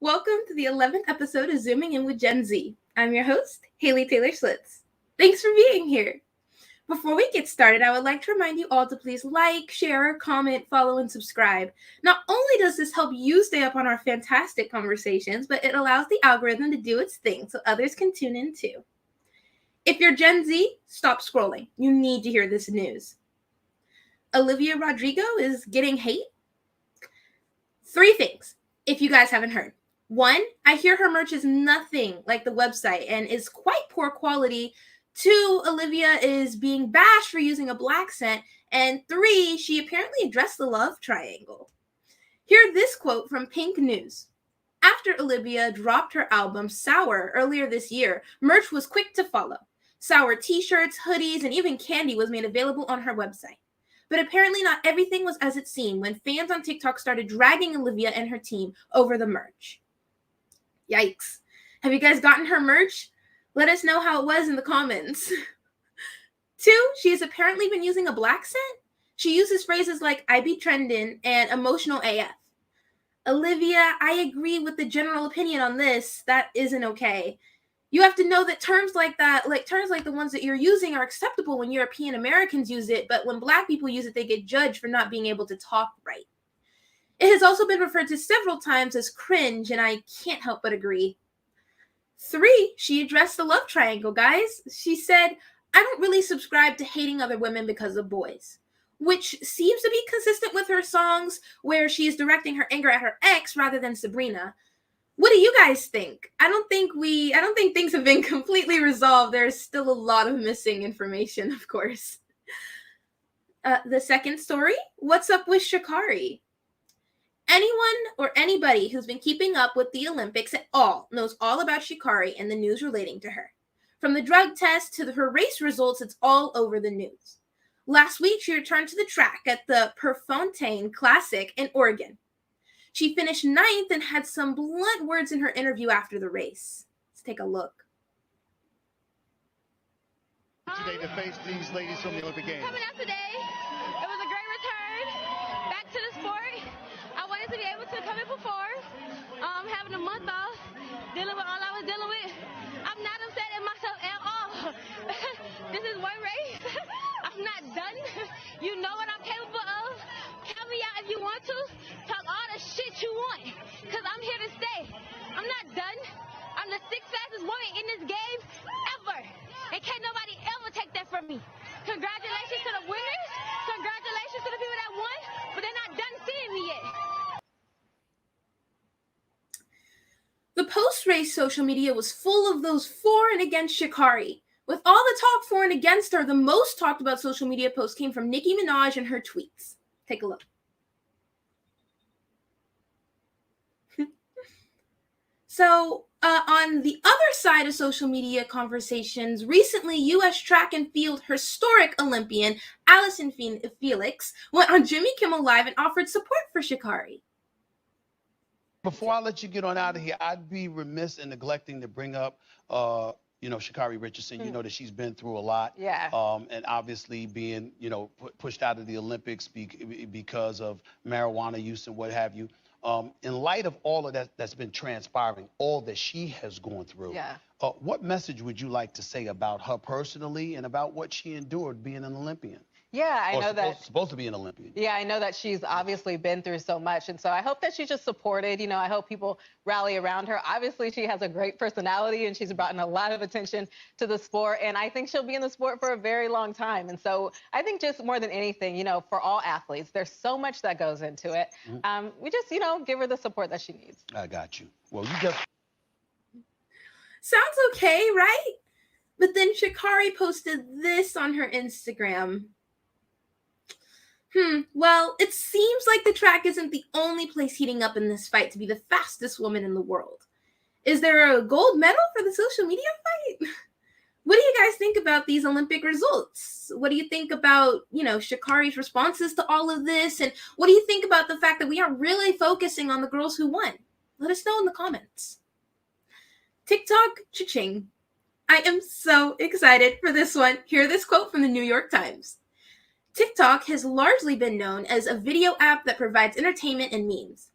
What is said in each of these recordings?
Welcome to the 11th episode of Zooming In with Gen Z. I'm your host, Haley Taylor Schlitz. Thanks for being here. Before we get started, I would like to remind you all to please like, share, comment, follow, and subscribe. Not only does this help you stay up on our fantastic conversations, but it allows the algorithm to do its thing so others can tune in too. If you're Gen Z, stop scrolling. You need to hear this news. Olivia Rodrigo is getting hate. 3 things, if you guys haven't heard. 1, I hear her merch is nothing like the website and is quite poor quality. 2, Olivia is being bashed for using a black scent. And 3, she apparently addressed the love triangle. Hear this quote from Pink News. After Olivia dropped her album Sour earlier this year, merch was quick to follow. Sour t-shirts, hoodies, and even candy was made available on her website. But apparently not everything was as it seemed when fans on TikTok started dragging Olivia and her team over the merch. Yikes. Have you guys gotten her merch? Let us know how it was in the comments. 2, she has apparently been using a black scent. She uses phrases like I be trending and emotional AF. Olivia, I agree with the general opinion on this. That isn't okay. You have to know that terms like that, like terms like the ones that you're using, are acceptable when European Americans use it, but when Black people use it, they get judged for not being able to talk right. It has also been referred to several times as cringe, and I can't help but agree. 3, she addressed the love triangle, guys. She said, I don't really subscribe to hating other women because of boys, which seems to be consistent with her songs where she is directing her anger at her ex rather than Sabrina. What do you guys think? I don't think things have been completely resolved. There's still a lot of missing information, of course. The second story, what's up with Shikari? Anyone or anybody who's been keeping up with the Olympics at all knows all about Shikari and the news relating to her. From the drug test to her race results, it's all over the news. Last week, she returned to the track at the Prefontaine Classic in Oregon. She finished 9th and had some blunt words in her interview after the race. Let's take a look. Today to face these ladies from the Olympic Games. Coming out today, it was a great return back to the sport. I wanted to be able to come in before, having a month off, dealing with all I was dealing with. I'm not upset at myself at all. This is one race. I'm not done. You know what I'm capable of. Count me out if you want to. Talk all the shit you want, because I'm here to stay. I'm not done. I'm the 6th fastest woman in this game ever. And can't nobody ever take that from me. Congratulations to the winners. Congratulations to the people that won, but they're not done seeing me yet. The post-race social media was full of those for and against Shikari. With all the talk for and against her, the most talked about social media posts came from Nicki Minaj and her tweets. Take a look. So, on the other side of social media conversations, recently U.S. track and field historic Olympian Allison Felix went on Jimmy Kimmel Live and offered support for Shikari. Before I let you get on out of here, I'd be remiss in neglecting to bring up, Shikari Richardson. You know that she's been through a lot. Yeah. And obviously being, pushed out of the Olympics because of marijuana use and what have you. In light of all of that that's been transpiring, all that she has gone through, what message would you like to say about her personally and about what she endured being an Olympian? Yeah, I know that. Supposed to be an Olympian. Yeah, I know that she's obviously been through so much. And so I hope that she's just supported. I hope people rally around her. Obviously, she has a great personality and she's brought in a lot of attention to the sport. And I think she'll be in the sport for a very long time. And so I think just more than anything, for all athletes, there's so much that goes into it. We just, give her the support that she needs. I got you. Well, you just. Sounds okay, right? But then Shikari posted this on her Instagram. Well, it seems like the track isn't the only place heating up in this fight to be the fastest woman in the world. Is there a gold medal for the social media fight? What do you guys think about these Olympic results? What do you think about, Shikari's responses to all of this? And what do you think about the fact that we aren't really focusing on the girls who won? Let us know in the comments. TikTok, cha-ching. I am so excited for this one. Hear this quote from the New York Times. TikTok has largely been known as a video app that provides entertainment and memes.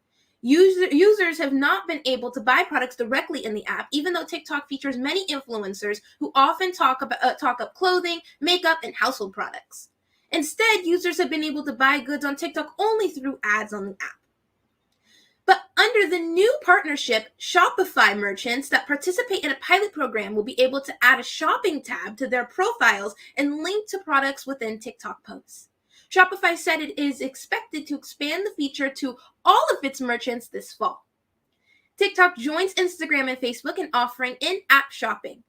Users have not been able to buy products directly in the app, even though TikTok features many influencers who often talk up clothing, makeup, and household products. Instead, users have been able to buy goods on TikTok only through ads on the app. But under the new partnership, Shopify merchants that participate in a pilot program will be able to add a shopping tab to their profiles and link to products within TikTok posts. Shopify said it is expected to expand the feature to all of its merchants this fall. TikTok joins Instagram and Facebook in offering in-app shopping,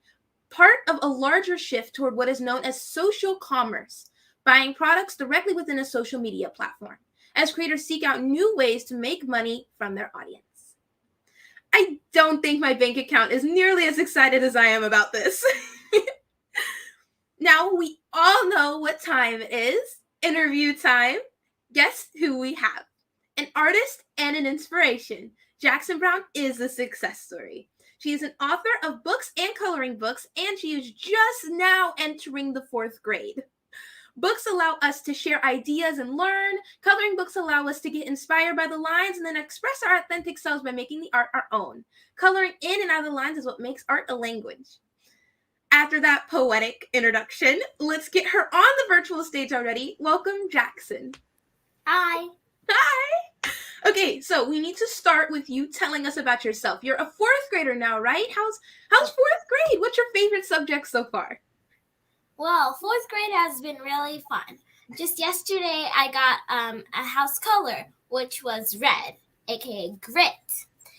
part of a larger shift toward what is known as social commerce, buying products directly within a social media platform, as creators seek out new ways to make money from their audience. I don't think my bank account is nearly as excited as I am about this. Now we all know what time it is. Interview time. Guess who we have? An artist and an inspiration. Jackson Brown is a success story. She is an author of books and coloring books, and she is just now entering the 4th grade. Books allow us to share ideas and learn. Coloring books allow us to get inspired by the lines and then express our authentic selves by making the art our own. Coloring in and out of the lines is what makes art a language. After that poetic introduction, let's get her on the virtual stage already. Welcome, Jackson. Hi. Hi. Okay, so we need to start with you telling us about yourself. You're a 4th grader now, right? How's 4th grade? What's your favorite subject so far? Well, 4th grade has been really fun. Just yesterday, I got a house color, which was red, aka grit.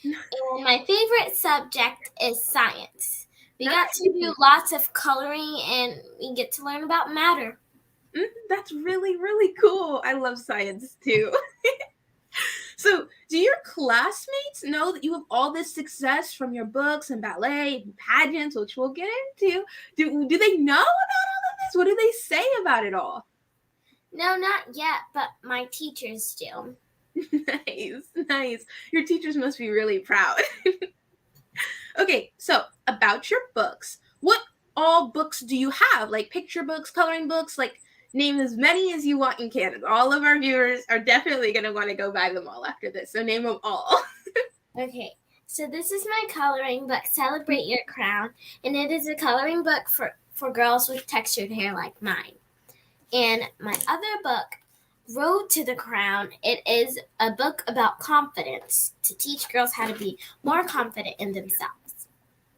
And my favorite subject is science. We got to do lots of coloring, and we get to learn about matter. That's really, really cool. I love science, too. So, do your classmates know that you have all this success from your books and ballet and pageants, which we'll get into? Do they know about all of this? What do they say about it all? No, not yet, but my teachers do. Nice. Your teachers must be really proud. Okay, so about your books, what all books do you have? Like picture books, coloring books, like name as many as you want in Canada. All of our viewers are definitely going to want to go buy them all after this, so name them all. Okay, so this is my coloring book, Celebrate Your Crown, and it is a coloring book for girls with textured hair like mine. And my other book, Road to the Crown, it is a book about confidence to teach girls how to be more confident in themselves.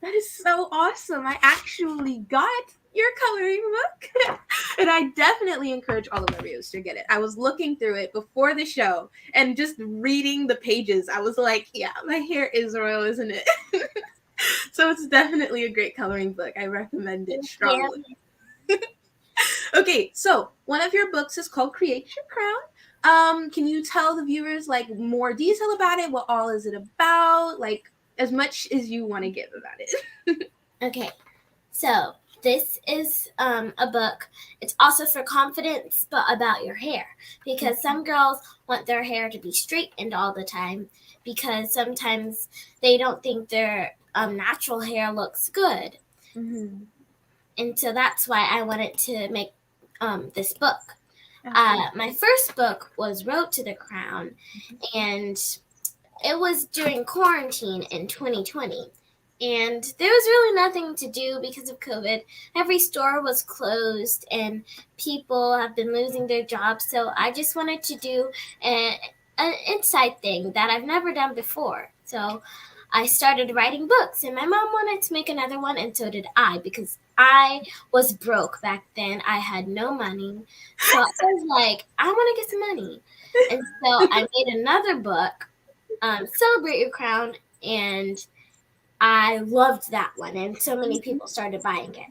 That is so awesome. I actually got your coloring book. And I definitely encourage all of our viewers to get it. I was looking through it before the show and just reading the pages. I was like, yeah, my hair is royal, isn't it? So it's definitely a great coloring book. I recommend it strongly. Yeah. Okay, so one of your books is called Create Your Crown. Can you tell the viewers like more detail about it? What all is it about? Like as much as you want to give about it. Okay, so this is a book. It's also for confidence, but about your hair. Because some girls want their hair to be straightened all the time because sometimes they don't think their natural hair looks good. Mm-hmm. And so that's why I wanted to make this book. My first book was Road to the Crown, and it was during quarantine in 2020. And there was really nothing to do because of COVID. Every store was closed and people have been losing their jobs. So I just wanted to do an inside thing that I've never done before. So I started writing books, and my mom wanted to make another one, and so did I, because I was broke back then. I had no money. So I was like, I want to get some money. And so I made another book, Celebrate Your Crown, and I loved that one, and so many people started buying it.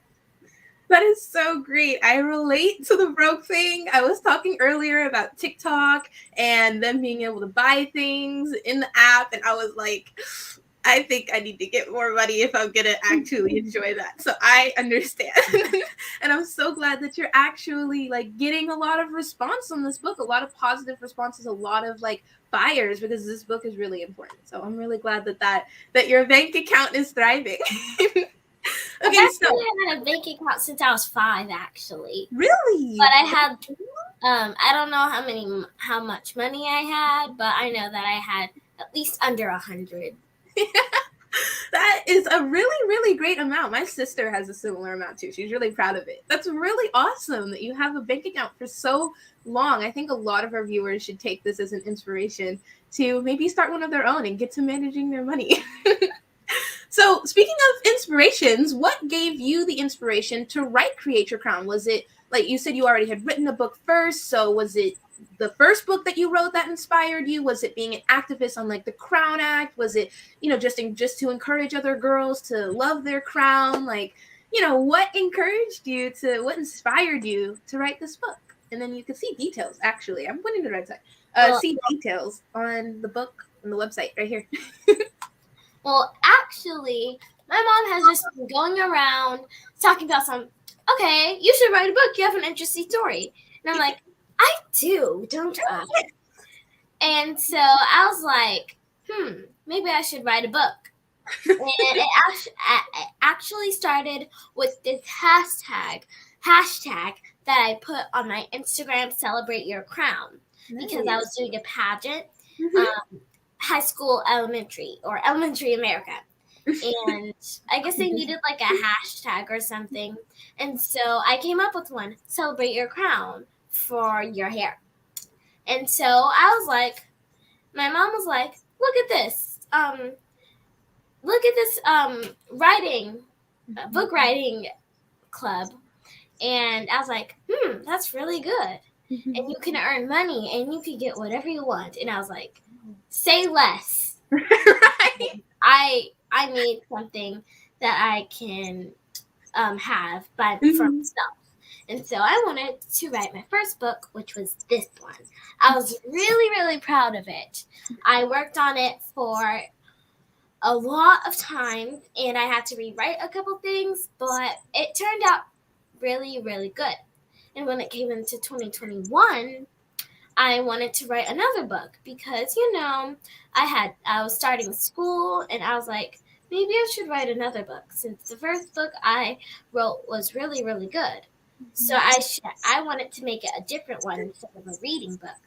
That is so great. I relate to the broke thing. I was talking earlier about TikTok and them being able to buy things in the app, and I was like, I think I need to get more money if I'm going to actually enjoy that. So I understand. And I'm so glad that you're actually like getting a lot of response on this book, a lot of positive responses, a lot of like buyers, because this book is really important. So I'm really glad that your bank account is thriving. Okay, so I had a bank account since I was 5, actually. Really? But I had, I don't know how much money I had, but I know that I had at least under 100. That is a really, really great amount. My sister has a similar amount too. She's really proud of it. That's really awesome that you have a bank account for so long. I think a lot of our viewers should take this as an inspiration to maybe start one of their own and get to managing their money. So speaking of inspirations, what gave you the inspiration to write Create Your Crown? Was it, like you said, you already had written a book first, so was it the first book that you wrote that inspired you? Was it being an activist on like the Crown Act? Was it, just to encourage other girls to love their crown? Like, what what inspired you to write this book? And then you can see details, actually. I'm putting the right side. See details on the book on the website right here. Well, actually, my mom has just been going around talking about okay, you should write a book. You have an interesting story. And I'm like, I do, don't I? And so I was like, maybe I should write a book. And it actually started with this hashtag that I put on my Instagram, Celebrate Your Crown, because I was doing a pageant, high school, elementary America. And I guess they needed like a hashtag or something. And so I came up with one, Celebrate Your Crown, for your hair. And so I was like, my mom was like, look at this book writing club. And I was like, that's really good. And you can earn money and you can get whatever you want. And I was like, say less. Right. I need something that I can have for myself. And so I wanted to write my first book, which was this one. I was really, really proud of it. I worked on it for a lot of time, and I had to rewrite a couple things, but it turned out really, really good. And when it came into 2021, I wanted to write another book because, I was starting school, and I was like, maybe I should write another book since the first book I wrote was really, really good. So I wanted to make it a different one instead of a reading book.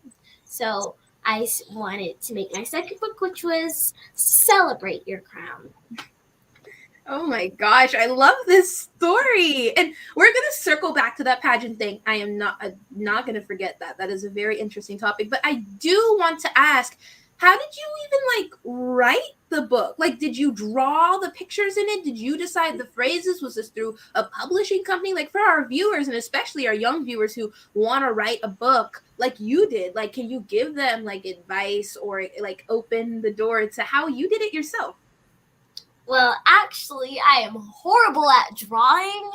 So I wanted to make my second book, which was Celebrate Your Crown. Oh my gosh, I love this story. And we're going to circle back to that pageant thing. I'm not going to forget that. That is a very interesting topic. But I do want to ask, how did you even write the book? Like, did you draw the pictures in it? Did you decide the phrases? Was this through a publishing company? Like, for our viewers, and especially our young viewers who want to write a book like you did, can you give them advice or open the door to how you did it yourself? Well, actually, I am horrible at drawing,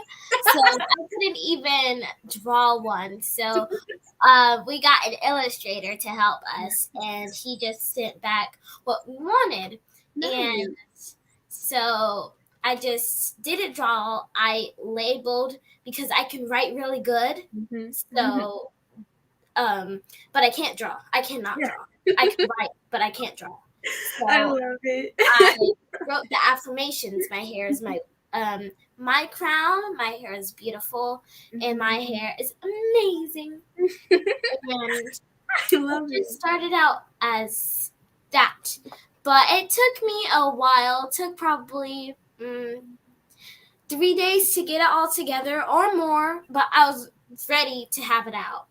so I couldn't even draw one. So we got an illustrator to help us, and he just sent back what we wanted. Nice. And so I just didn't draw. I labeled because I can write really good. So, but I can't draw. I cannot draw. I can write, but I can't draw. So I love it. I wrote the affirmations. My hair is my crown. My hair is beautiful, and my hair is amazing. And I love it. It started out as that, but it took me a while. It took probably 3 days to get it all together or more, but I was ready to have it out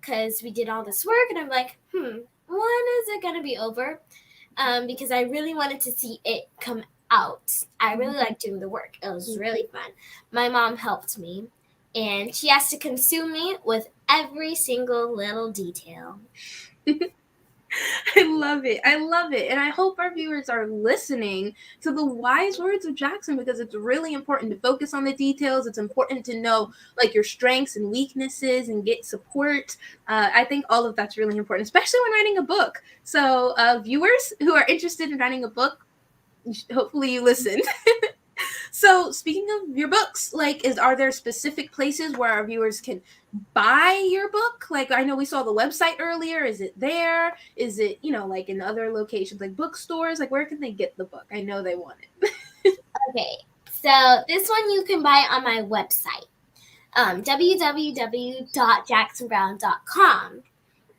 because we did all this work, and I'm like, when is it gonna be over? Because I really wanted to see it come out. I really liked doing the work. It was really fun. My mom helped me, and she has to consume me with every single little detail. I love it. I love it. And I hope our viewers are listening to the wise words of Jackson, because it's really important to focus on the details. It's important to know your strengths and weaknesses and get support. I think all of that's really important, especially when writing a book. So viewers who are interested in writing a book, hopefully you listened. So speaking of your books, are there specific places where our viewers can buy your book? I know we saw the website earlier. Is it there? Is it, in other locations, like bookstores? Where can they get the book? I know they want it. Okay, so this one you can buy on my website, www.jacksonbrown.com.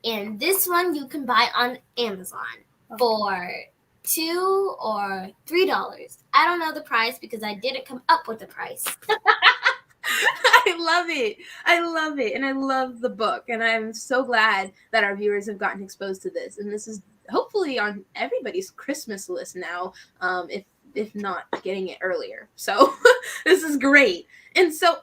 And this one you can buy on Amazon. for $2 or $3. I don't know the price because I didn't come up with the price. I love it. I love it. And I love the book. And I'm so glad that our viewers have gotten exposed to this. And this is hopefully on everybody's Christmas list now, if not getting it earlier. So this is great. And so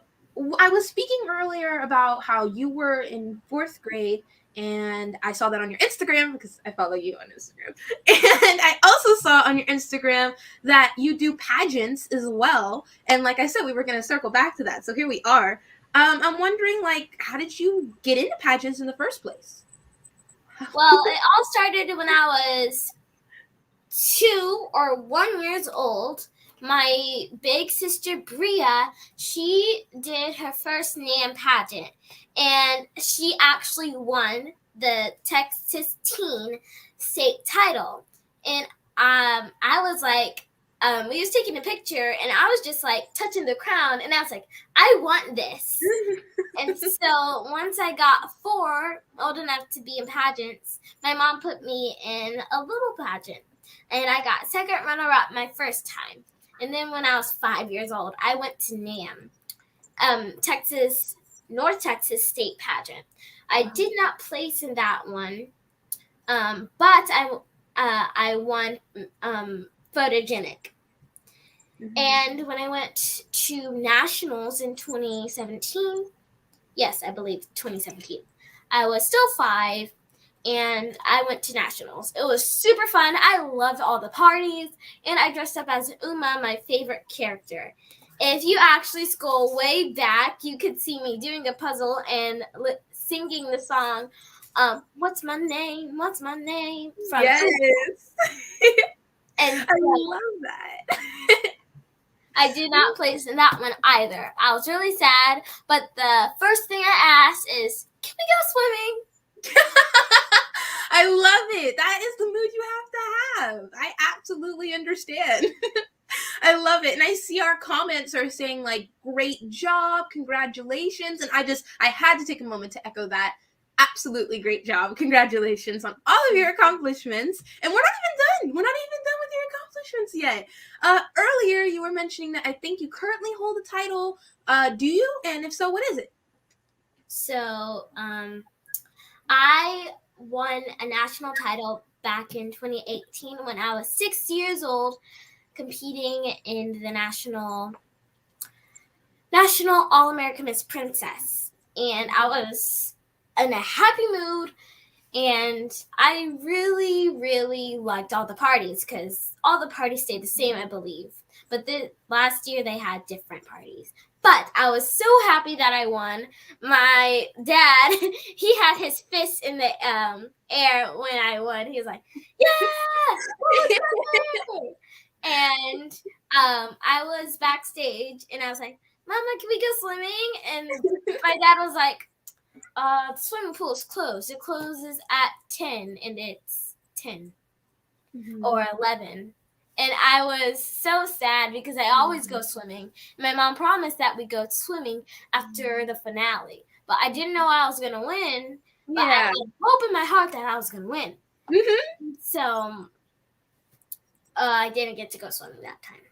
I was speaking earlier about how you were in 4th grade, and I saw that on your Instagram because I follow you on Instagram. And I also saw on your Instagram that you do pageants as well. And like I said, we were going to circle back to that. So here we are. I'm wondering, like, how did you get into pageants in the first place? Well, it all started when I was 2 or 1 years old. My big sister Bria, she did her first NAM pageant, and she actually won the Texas teen state title. And I was like, we was taking a picture, and I was just like touching the crown, and I was like, I want this. And so once I got 4, old enough to be in pageants, my mom put me in a little pageant, and I got second runner-up my first time. And then when I was 5 years old, I went to NAM, North Texas State Pageant. I did not place in that one, but I won photogenic. Mm-hmm. And when I went to nationals in 2017, yes, I believe 2017, I was still 5. And I went to nationals. It was super fun. I loved all the parties. And I dressed up as Uma, my favorite character. If you actually scroll way back, you could see me doing a puzzle and singing the song, What's My Name? What's My Name? From yes. And I love that. I did not place in that one either. I was really sad. But the first thing I asked is, can we go swimming? I love it. That is the mood you have to have. I absolutely understand. I love it. And I see our comments are saying, like, great job, congratulations. And I had to take a moment to echo that. Absolutely great job. Congratulations on all of your accomplishments. And we're not even done. We're not even done with your accomplishments yet. Earlier, you were mentioning that I think you currently hold a title. Do you? And if so, what is it? So, I won a national title back in 2018 when I was 6 years old, competing in the national All-American Miss Princess. And I was in a happy mood, and I really, really liked all the parties because all the parties stayed the same, I believe. But last year they had different parties. But I was so happy that I won. My dad, he had his fist in the air when I won. He was like, yeah! And I was backstage, and I was like, Mama, can we go swimming? And my dad was like, the swimming pool is closed. It closes at 10, and it's 10 or 11. And I was so sad because I always go swimming. And my mom promised that we go swimming after the finale. But I didn't know I was going to win. But I had hope in my heart that I was going to win. Mm-hmm. So I didn't get to go swimming that time.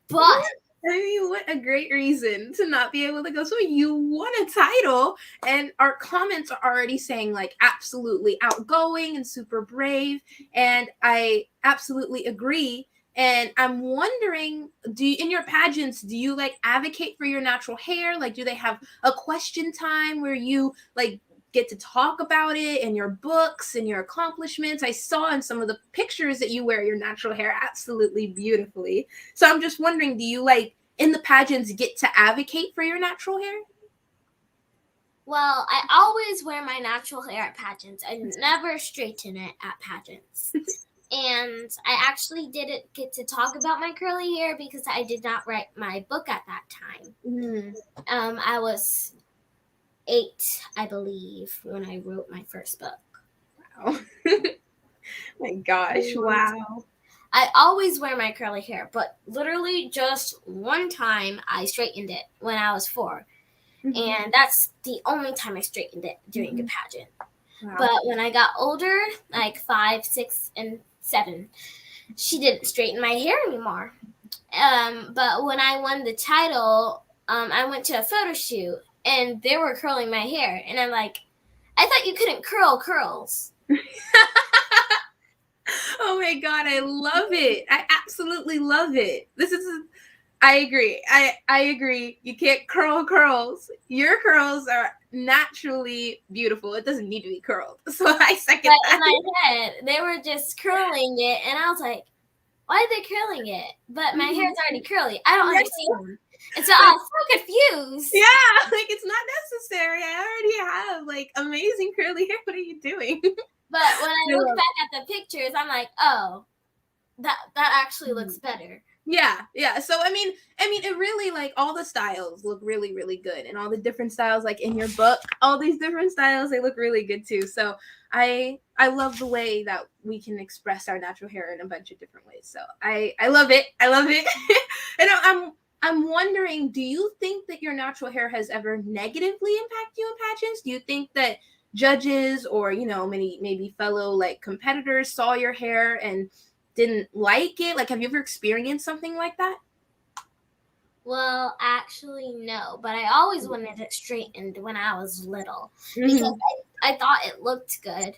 But I mean, what a great reason to not be able to go swimming. You won a title, and our comments are already saying, like, absolutely outgoing and super brave. And I absolutely agree. And I'm wondering, in your pageants, do you like advocate for your natural hair? Like, do they have a question time where you like get to talk about it in your books and your accomplishments? I saw in some of the pictures that you wear your natural hair absolutely beautifully. So I'm just wondering, do you like in the pageants get to advocate for your natural hair? Well, I always wear my natural hair at pageants. I never straighten it at pageants. And I actually didn't get to talk about my curly hair because I did not write my book at that time. Mm. I was 8, I believe, when I wrote my first book. Wow. My gosh, wow. I always wear my curly hair, but literally just one time I straightened it when I was 4. Mm-hmm. And that's the only time I straightened it during the pageant. Wow. But when I got older, like 5, 6, and 7, she didn't straighten my hair anymore. But when I won the title, I went to a photo shoot and they were curling my hair. And I'm like, I thought you couldn't curl curls. Oh my God, I love it. I absolutely love it. I agree. I agree. You can't curl curls. Your curls are naturally beautiful. It doesn't need to be curled. So I second But that. in my head, they were just curling it. And I was like, why are they curling it? But my hair's already curly. I don't understand. And so I was so confused. Yeah, like it's not necessary. I already have like amazing curly hair. What are you doing? But when I look back at the pictures, I'm like, oh, that actually looks better. Yeah. So I mean, it really like all the styles look really, really good, and all the different styles like in your book, all these different styles, they look really good too. So I love the way that we can express our natural hair in a bunch of different ways. So I love it. I love it. And I'm wondering, do you think that your natural hair has ever negatively impacted you in pageants? Do you think that judges or maybe fellow like competitors saw your hair and didn't like it? Like, have you ever experienced something like that? Well, actually, no. But I always wanted it straightened when I was little because I thought it looked good.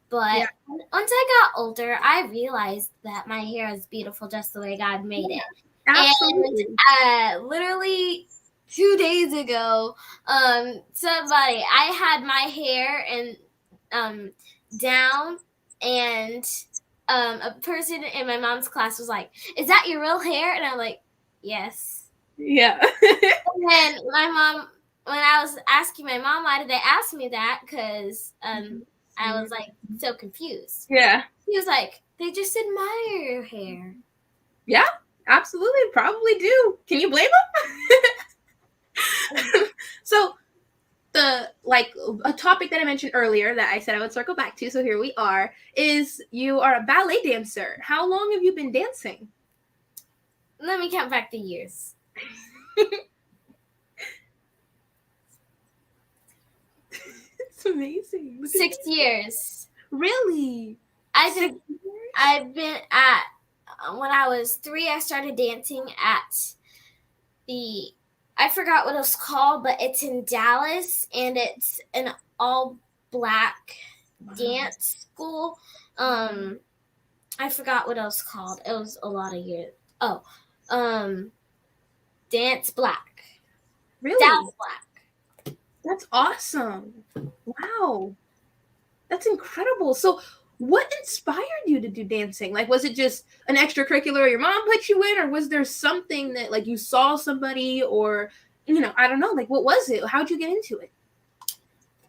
But once I got older, I realized that my hair is beautiful just the way God made it. Absolutely. And literally 2 days ago, I had my hair and down, and a person in my mom's class was like, "Is that your real hair?" And I'm like, "Yes." Yeah. And then my mom, when I was asking my mom why did they ask me that, because I was like so confused. Yeah. She was like, "They just admire your hair." Yeah, absolutely. Probably do. Can you blame them? So a topic that I mentioned earlier that I said I would circle back to, so here we are, is you are a ballet dancer. How long have you been dancing? Let me count back the years. It's amazing. 6 years. Really? I've been at, when I was 3, I started dancing at I forgot what it was called, but it's in Dallas, and it's an all-black dance school. I forgot what it was called. It was a lot of years. Dance Black. Really? Dallas Black. That's awesome. Wow. That's incredible. So what inspired you to do dancing? Like, was it just an extracurricular your mom put you in, or was there something that like you saw somebody, or, I don't know, like what was it? How'd you get into it?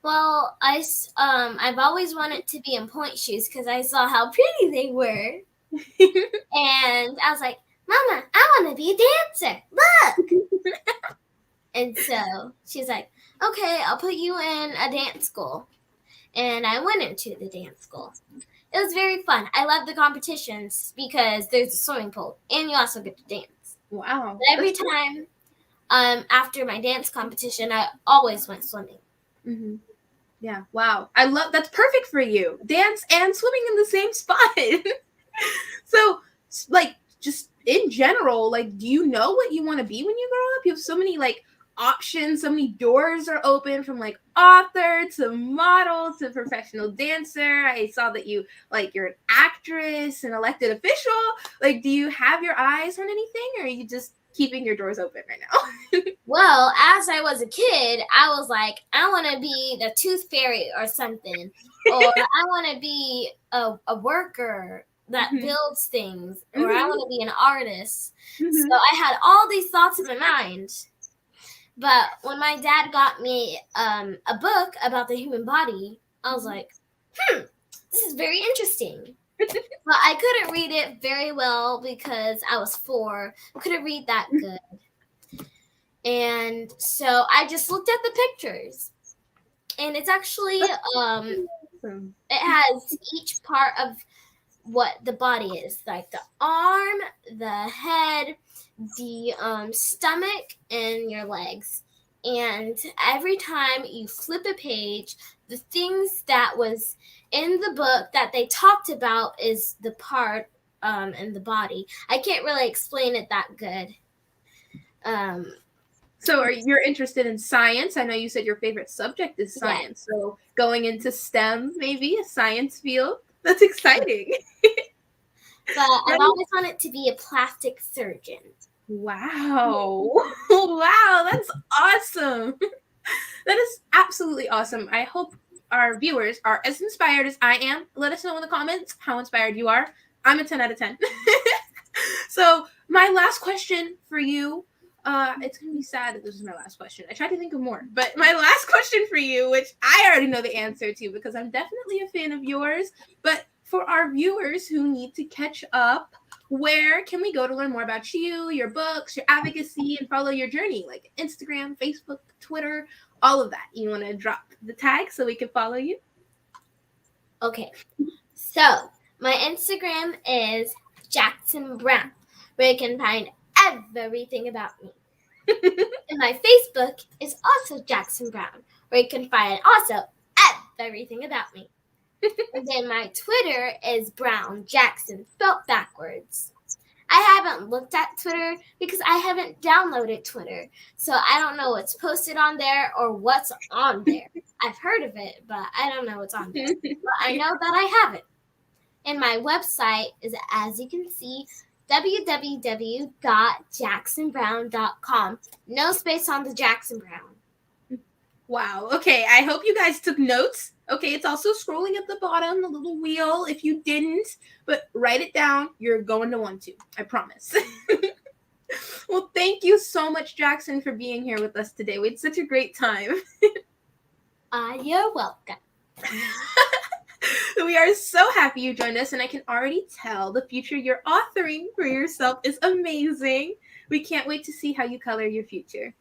Well, I've always wanted to be in pointe shoes because I saw how pretty they were. And I was like, "Mama, I want to be a dancer. Look." And so she's like, "Okay, I'll put you in a dance school." And I went into the dance school. It was very fun. I love the competitions because there's a swimming pool and you also get to dance. Wow. But every time after my dance competition, I always went swimming. Mm-hmm. Yeah. Wow. That's perfect for you. Dance and swimming in the same spot. So, like, just in general, like, do you know what you want to be when you grow up? You have so many like options, so many doors are open, from like author to model to professional dancer. I saw that you're an actress, an elected official. Like, do you have your eyes on anything, or are you just keeping your doors open right now? Well, as I was a kid, I was like, I want to be the tooth fairy or something, or I want to be a worker that builds things, or I want to be an artist. So I had all these thoughts in my mind. But when my dad got me a book about the human body, I was like, this is very interesting. But I couldn't read it very well because I was 4. I couldn't read that good. And so I just looked at the pictures. And it's actually, it has each part of what the body is, like the arm, the head, the stomach, and your legs. And every time you flip a page, the things that was in the book that they talked about is the part in the body. I can't really explain it that good. So you're interested in science? I know you said your favorite subject is science. Yeah. So going into STEM, maybe a science field. That's exciting. But I've always wanted to be a plastic surgeon. Wow. Wow, that's awesome. That is absolutely awesome. I hope our viewers are as inspired as I am. Let us know in the comments how inspired you are. I'm a 10 out of 10. So my last question for you, it's going to be sad that this is my last question. I tried to think of more, but my last question for you, which I already know the answer to because I'm definitely a fan of yours, but for our viewers who need to catch up, where can we go to learn more about you, your books, your advocacy, and follow your journey? Like Instagram, Facebook, Twitter, all of that. You want to drop the tag so we can follow you? Okay. So my Instagram is Jackson Brown, where you can find everything about me. And my Facebook is also Jackson Brown, where you can find also everything about me. And then my Twitter is Brown Jackson, spelled backwards. I haven't looked at Twitter because I haven't downloaded Twitter, so I don't know what's posted on there or what's on there. I've heard of it, but I don't know what's on there. But I know that I have it. And my website is, as you can see, www.jacksonbrown.com. No space on the Jackson Brown. Wow. Okay, I hope you guys took notes. Okay, it's also scrolling at the bottom, the little wheel, if you didn't. But write it down. You're going to want to. I promise. Well, thank you so much, Jackson, for being here with us today. We had such a great time. You're welcome. We are so happy you joined us, and I can already tell the future you're authoring for yourself is amazing. We can't wait to see how you color your future.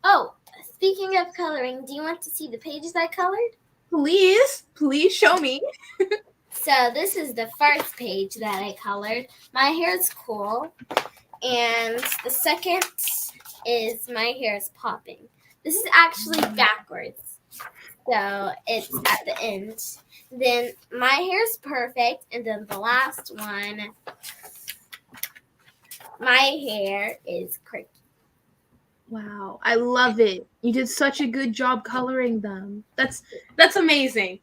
Oh, speaking of coloring, do you want to see the pages I colored? Please show me. So this is the first page that I colored. My hair is cool. And the second is my hair is popping. This is actually backwards. So it's at the end. Then my hair is perfect. And then the last one, my hair is quirky. Wow, I love it. You did such a good job coloring them. That's amazing.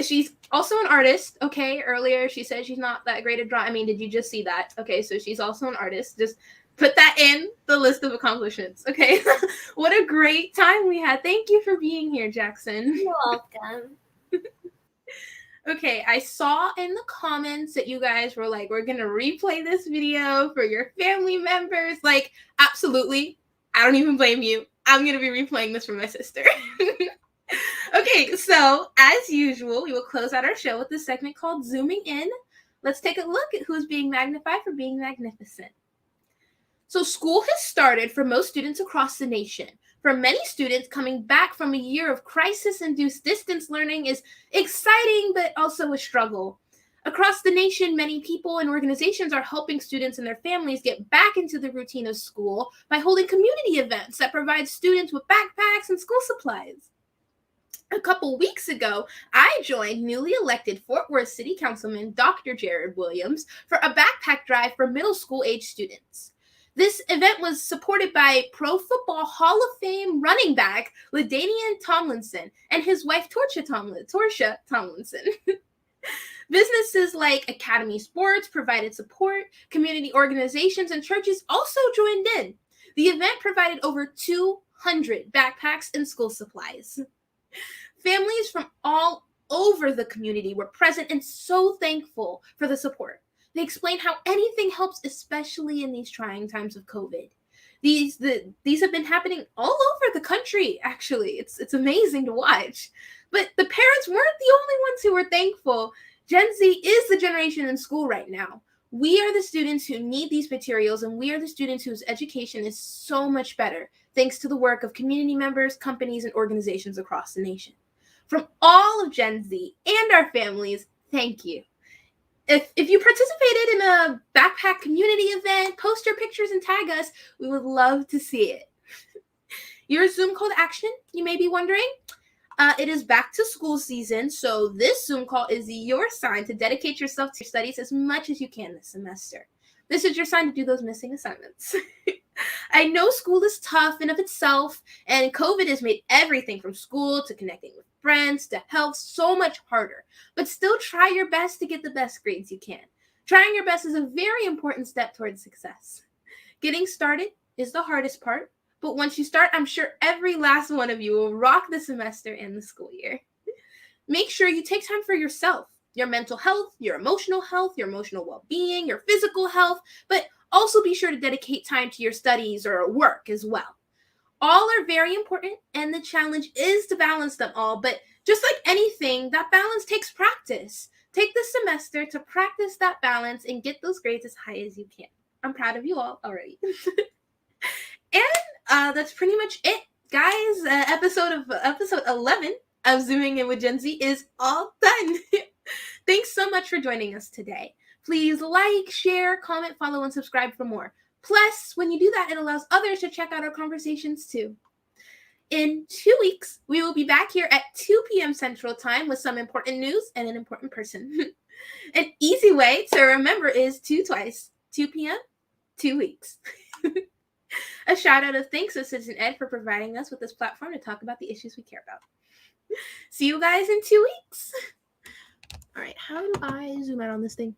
She's also an artist, okay? Earlier she said she's not that great at drawing. I mean, did you just see that? Okay, so she's also an artist. Just put that in the list of accomplishments, okay? What a great time we had. Thank you for being here, Jackson. You're welcome. Okay, I saw in the comments that you guys were like, we're going to replay this video for your family members. Like, absolutely. I don't even blame you. I'm going to be replaying this for my sister. Okay, so as usual, we will close out our show with this segment called Zooming In. Let's take a look at who's being magnified for being magnificent. So school has started for most students across the nation. For many students, coming back from a year of crisis-induced distance learning is exciting, but also a struggle. Across the nation, many people and organizations are helping students and their families get back into the routine of school by holding community events that provide students with backpacks and school supplies. A couple weeks ago, I joined newly elected Fort Worth City Councilman Dr. Jared Williams for a backpack drive for middle school age students. This event was supported by Pro Football Hall of Fame running back LaDainian Tomlinson and his wife Torcia Tomlinson. Businesses like Academy Sports provided support. Community organizations and churches also joined in. The event provided over 200 backpacks and school supplies. Families from all over the community were present and so thankful for the support. They explained how anything helps, especially in these trying times of COVID. These have been happening all over the country, actually. It's amazing to watch. But the parents weren't the only ones who were thankful. Gen Z is the generation in school right now. We are the students who need these materials, and we are the students whose education is so much better, thanks to the work of community members, companies, and organizations across the nation. From all of Gen Z and our families, thank you. If you participated in a backpack community event, post your pictures and tag us. We would love to see it. Your Zoom call to action, you may be wondering. It is back to school season, so this Zoom call is your sign to dedicate yourself to your studies as much as you can this semester. This is your sign to do those missing assignments. I know school is tough in of itself, and COVID has made everything from school to connecting with friends to health so much harder. But still try your best to get the best grades you can. Trying your best is a very important step towards success. Getting started is the hardest part, but once you start, I'm sure every last one of you will rock the semester and the school year. Make sure you take time for yourself, your mental health, your emotional well-being, your physical health, but also be sure to dedicate time to your studies or work as well. All are very important, and the challenge is to balance them all, but just like anything, that balance takes practice. Take the semester to practice that balance and get those grades as high as you can. I'm proud of you all already. And that's pretty much it, guys. Episode 11 of Zooming In with Gen Z is all done. Thanks so much for joining us today. Please like, share, comment, follow, and subscribe for more. Plus, when you do that, it allows others to check out our conversations too. In 2 weeks, we will be back here at 2 p.m. Central Time with some important news and an important person. An easy way to remember is 2 twice. 2 p.m., 2 weeks. A shout out of thanks to Citizen Ed for providing us with this platform to talk about the issues we care about. See you guys in 2 weeks. All right, how do I zoom out on this thing?